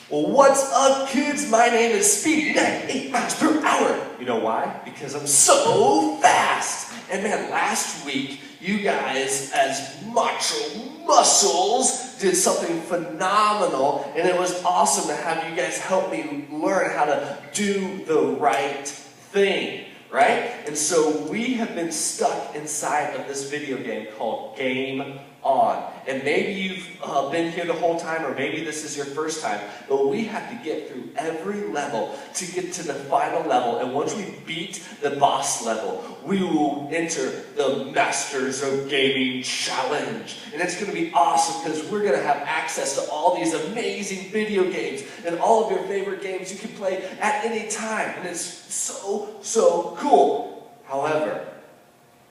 Well, what's up, kids? My name is Speed 98 miles per hour. You know why? Because I'm so fast. And man, last week, you guys, as macho muscles, did something phenomenal. And it was awesome to have you guys help me learn how to do the right thing. Right? And so we have been stuck inside of this video game called Game On. And maybe you've been here the whole time, or maybe this is your first time, but we have to get through every level to get to the final level. And once we beat the boss level, we will enter the Masters of Gaming Challenge. And it's going to be awesome because we're going to have access to all these amazing video games and all of your favorite games you can play at any time. And it's so cool. However,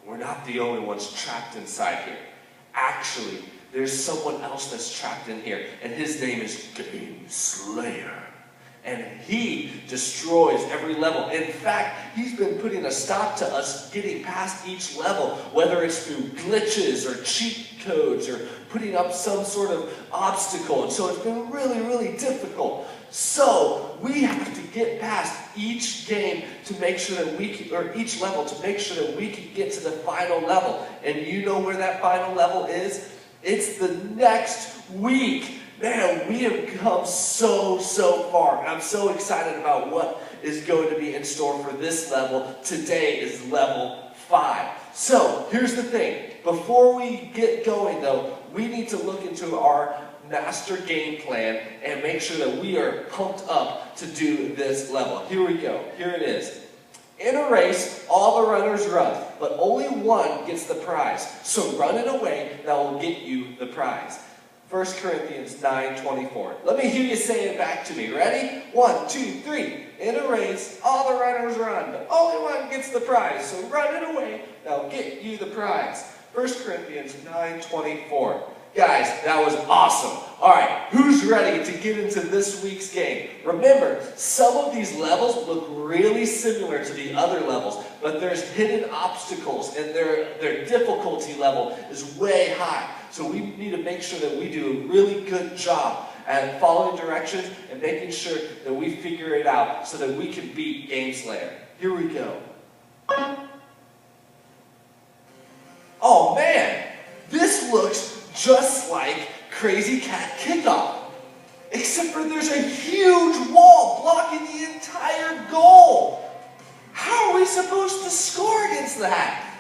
we're not the only ones trapped inside here. Actually, there's someone else that's trapped in here, and his name is Game Slayer. And he destroys every level. In fact, he's been putting a stop to us getting past each level, whether it's through glitches or cheat codes or putting up some sort of obstacle. And so it's been really difficult. So we have to get past each game to make sure that we can, or each level to make sure that we can get to the final level. And you know where that final level is? It's the next week. Man, we have come so far. And I'm so excited about what is going to be in store for this level. Today is level 5. So here's the thing. Before we get going though, we need to look into our master game plan and make sure that we are pumped up to do this level. Here we go. Here it is. In a race, all the runners run, but only one gets the prize. So run in a way that will get you the prize. 1 Corinthians 9:24. Let me hear you say it back to me. Ready? 1, 2, 3. In a race, all the runners run, but only one gets the prize. So run in a way that will get you the prize. 1 Corinthians 9:24. Guys, that was awesome. All right, who's ready to get into this week's game? Remember, some of these levels look really similar to the other levels, but there's hidden obstacles, and their difficulty level is way high. So we need to make sure that we do a really good job at following directions and making sure that we figure it out so that we can beat Game Slayer. Here we go. Oh man, this looks just like Crazy Cat Kickoff. Except for there's a huge wall blocking the entire goal. How are we supposed to score against that?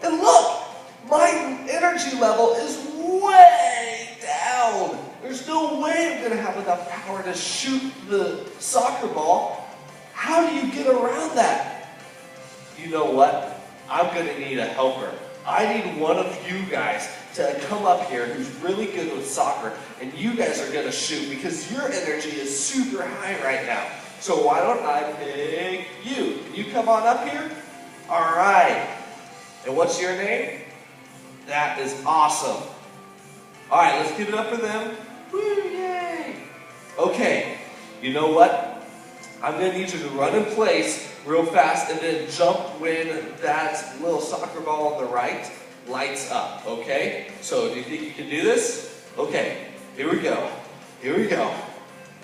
And look, my energy level is way down. There's no way I'm going to have enough power to shoot the soccer ball. How do you get around that? You know what? I'm going to need a helper. I need one of you guys to come up here who's really good with soccer, and you guys are going to shoot because your energy is super high right now. So why don't I pick you? Can you come on up here? All right. And what's your name? That is awesome. All right, let's give it up for them. Woo, yay. Okay, you know what? I'm going to need you to run in place real fast and then jump when that little soccer ball on the right lights up, okay? So do you think you can do this? Okay, here we go. Here we go.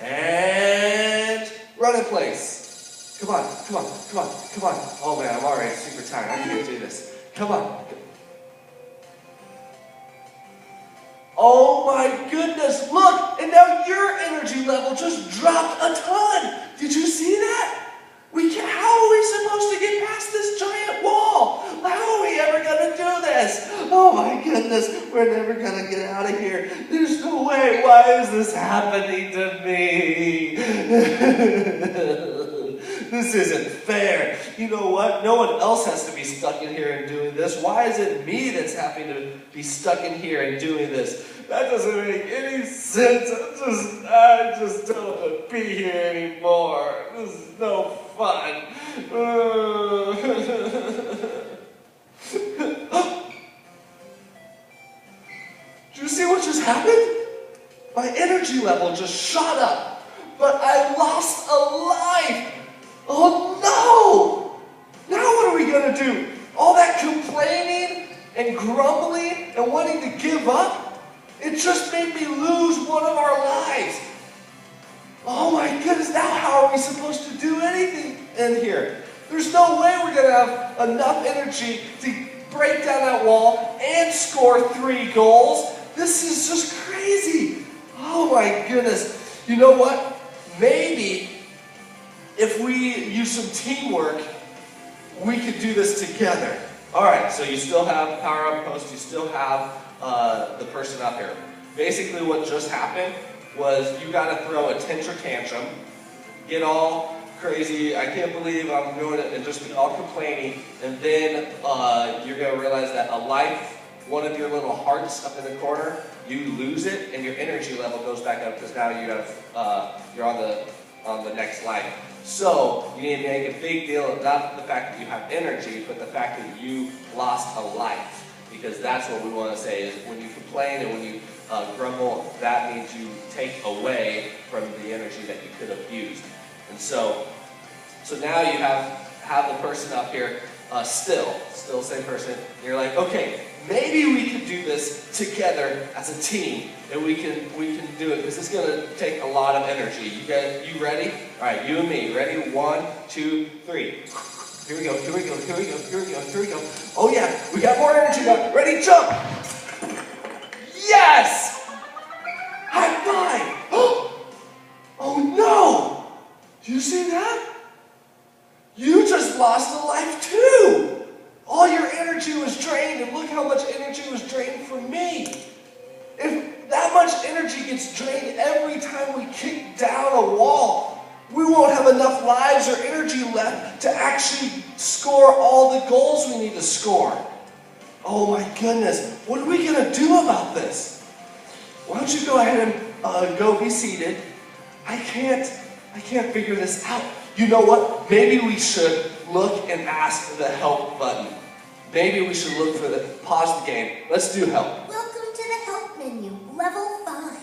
And run in place. Come on. Oh man, I'm already super tired. I can't do this. Come on. Oh my goodness, look! And now your energy level just dropped a ton. Did you see that? How are we supposed to get past this giant wall? How are we ever going to do this? Oh my goodness, we're never going to get out of here. There's no way. Why is this happening to me? This isn't fair. You know what? No one else has to be stuck in here and doing this. Why is it me that's having to be stuck in here and doing this? That doesn't make any sense. I just don't want to be here anymore. This is no fun. Do you see what just happened? My energy level just shot up, but I lost a life. Oh no! Now what are we going to do? All that complaining and grumbling and wanting to give up? It just made me lose one of our lives. Oh, are we supposed to do anything in here? There's no way we're going to have enough energy to break down that wall and score 3 goals. This is just crazy. Oh my goodness. You know what? Maybe if we use some teamwork, we could do this together. All right, so you still have power up post, you still have the person up here. Basically what just happened was you got to throw a temper tantrum, get all crazy, I can't believe I'm doing it, and just be all complaining, and then you're going to realize that a life, one of your little hearts up in the corner, you lose it, and your energy level goes back up because now you're on the next life. So you need to make a big deal of not the fact that you have energy, but the fact that you lost a life. Because that's what we want to say is when you complain and when you grumble, that means you take away from the energy that you could have used. And so now you have the person up here still same person. And you're like, okay, maybe we can do this together as a team, and we can do it because it's going to take a lot of energy. You ready? All right, you and me. Ready? 1, 2, 3. Here we go. Here we go. Here we go. Here we go. Here we go. Oh yeah, we got more energy now. Ready? Jump! Yes! High five! Oh no! Do you see that? You just lost a life too! All your energy was drained, and look how much energy was drained from me. If that much energy gets drained every time we kick down a wall, we won't have enough lives or energy left to actually score all the goals we need to score. Oh my goodness, what are we going to do about this? Why don't you go ahead and go be seated. I can't figure this out. You know what? Maybe we should look and ask the help button. Maybe we should look for the pause the game. Let's do help. Welcome to the help menu, level 5.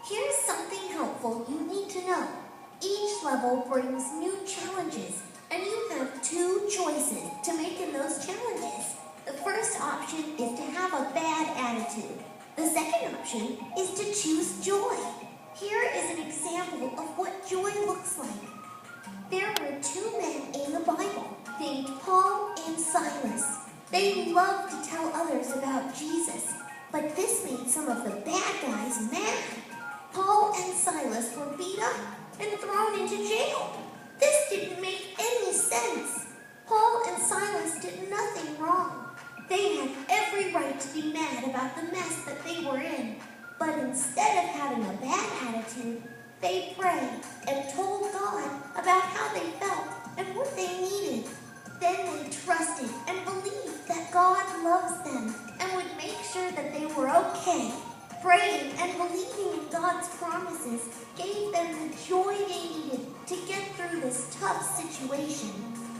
Here's something helpful you need to know. Each level brings new challenges, and you have 2 choices to make in those challenges. The first option is to have a bad attitude. The second option is to choose joy. Here is an example of what joy looks like. There were 2 men in the Bible named Paul and Silas. They loved to tell others about Jesus, but this made some of the bad guys mad. Paul and Silas were beat up and thrown into jail. This didn't make any sense. Paul and Silas did nothing wrong. They had every right to be mad about the mess that they were in, but instead of having a bad attitude, they prayed and told God about how they felt and what they needed. Then they trusted and believed that God loves them and would make sure that they were okay. Praying and believing in God's promises gave them the joy they needed to get through this tough situation.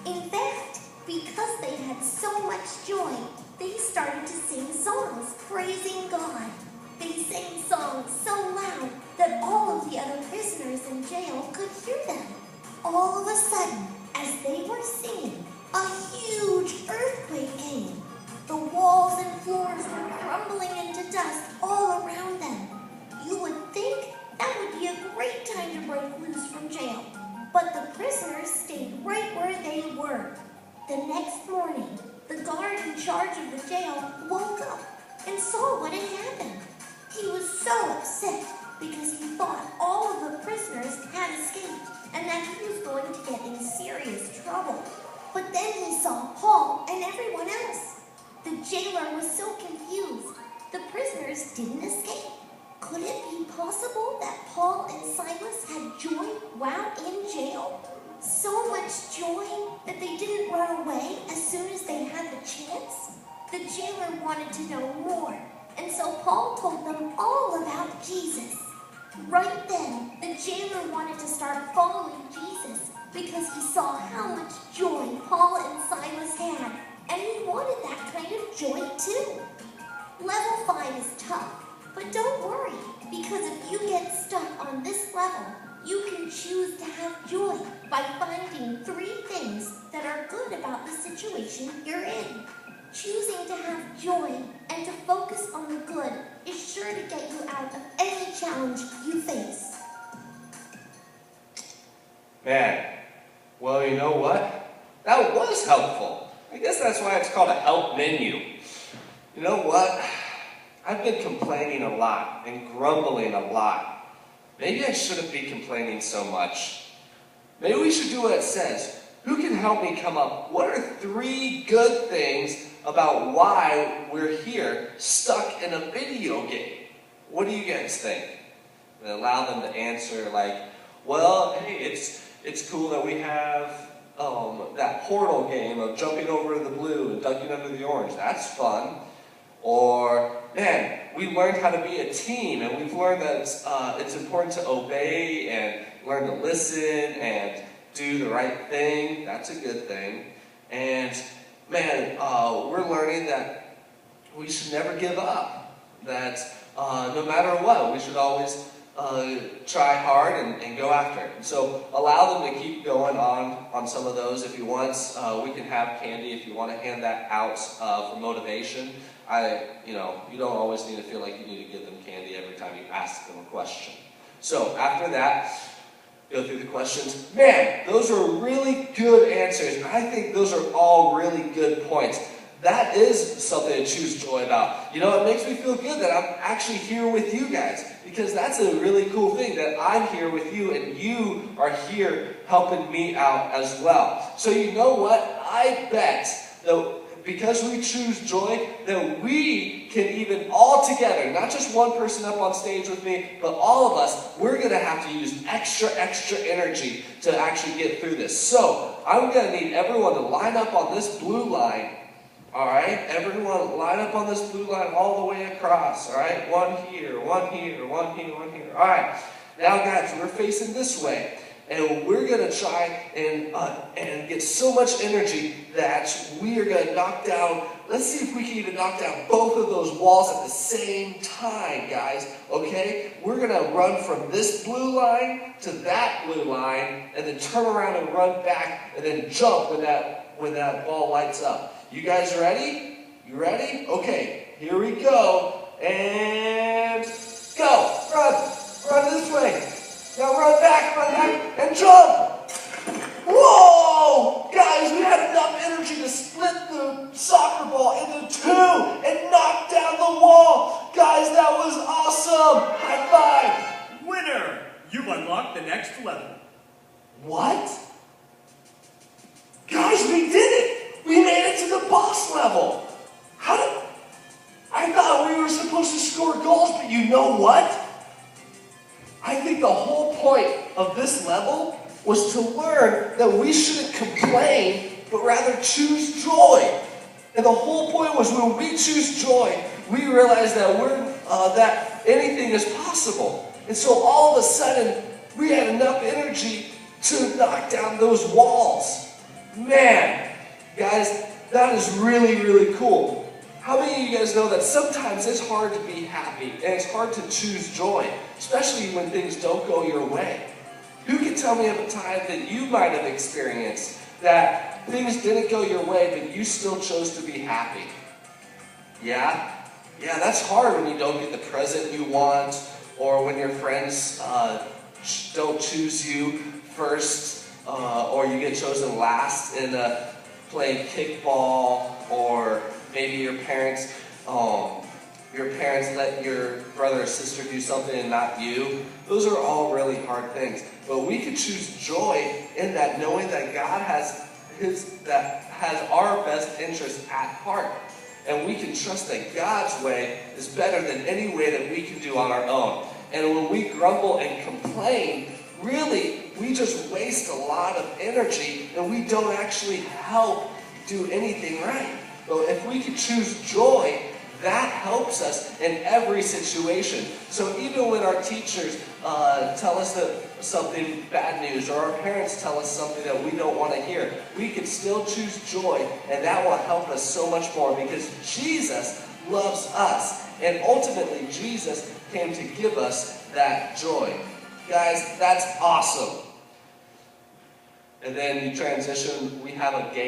In fact, because they had so much joy, they started to sing songs praising God. They sang songs so loud that all of the other prisoners in jail could hear them. All of a sudden, as they were singing, a huge earthquake came. The walls and floors were crumbling into dust all around them. You would think that would be a great time to break loose from jail, but the prisoners stayed right where they were. The next morning, the guard in charge of the jail woke up and saw what had happened. He was so upset because he thought all of the prisoners had escaped and that he was going to get in serious trouble. But then he saw Paul and everyone else. The jailer was so confused. The prisoners didn't escape. Could it be possible that Paul and Silas had joy while in jail? So much joy that they didn't run away as soon as they had the chance? The jailer wanted to know more, and so Paul told them all about Jesus. Right then, the jailer wanted to start following Jesus because he saw how much joy Paul and Silas had, and he wanted that kind of joy too. Level 5 is tough, but don't worry, because if you get stuck on this level, you can choose to have joy by finding 3 things that are good about the situation you're in. Choosing to have joy and to focus on the good is sure to get you out of any challenge you face. Man, well, you know what? That was helpful. I guess that's why it's called a help menu. You know what? I've been complaining a lot and grumbling a lot. Maybe I shouldn't be complaining so much. Maybe we should do what it says. Who can help me come up? What are 3 good things about why we're here stuck in a video game? What do you guys think? And allow them to answer like, well, hey, it's cool that we have that Portal game of jumping over the blue and ducking under the orange. That's fun. Or, man, we learned how to be a team, and we've learned that it's important to obey and learn to listen and do the right thing. That's a good thing. And, man, we're learning that we should never give up. That no matter what, we should always try hard and go after it. And so allow them to keep going on some of those. If you want, we can have candy if you want to hand that out for motivation. You don't always need to feel like you need to give them candy every time you ask them a question. So after that, go through the questions. Man, those are really good answers. I think those are all really good points. That is something to choose joy about. You know, it makes me feel good that I'm actually here with you guys, because that's a really cool thing, that I'm here with you and you are here helping me out as well. So you know what? I bet that because we choose joy, that we can even all together, not just one person up on stage with me, but all of us, we're going to have to use extra energy to actually get through this. So I'm going to need everyone to line up on this blue line. All right, everyone line up on this blue line all the way across. All right, one here, one here, one here, one here. All right, now guys, we're facing this way. And we're going to try and get so much energy that we are going to knock down, let's see if we can even knock down both of those walls at the same time, guys, okay? We're going to run from this blue line to that blue line, and then turn around and run back, and then jump when that ball lights up. You guys ready? You ready? Okay, here we go, and go, run this way. Now run back, and jump! Whoa! Guys, we had enough energy to split the soccer ball into 2 and knock down the wall! Guys, that was awesome! High five! Winner! You've unlocked the next level. What? Guys, we did it! We made it to the boss level! I thought we were supposed to score goals, but you know what? I think the whole point of this level was to learn that we shouldn't complain, but rather choose joy. And the whole point was when we choose joy, we realize that that anything is possible. And so all of a sudden, we had enough energy to knock down those walls. Man, guys, that is really, really cool. How many of you guys know that sometimes it's hard to be happy and it's hard to choose joy, especially when things don't go your way? Who can tell me of a time that you might have experienced that things didn't go your way, but you still chose to be happy? Yeah? Yeah, that's hard when you don't get the present you want, or when your friends don't choose you first, or you get chosen last in playing kickball, or maybe your parents let your brother or sister do something and not you. Those are all really hard things. But we can choose joy in that, knowing that God has our best interest at heart. And we can trust that God's way is better than any way that we can do on our own. And when we grumble and complain, really, we just waste a lot of energy and we don't actually help do anything right. But if we can choose joy, that helps us in every situation. So even when our teachers tell us something bad news, or our parents tell us something that we don't want to hear, we can still choose joy, and that will help us so much more, because Jesus loves us. And ultimately, Jesus came to give us that joy. Guys, that's awesome. And then you transition, we have a game.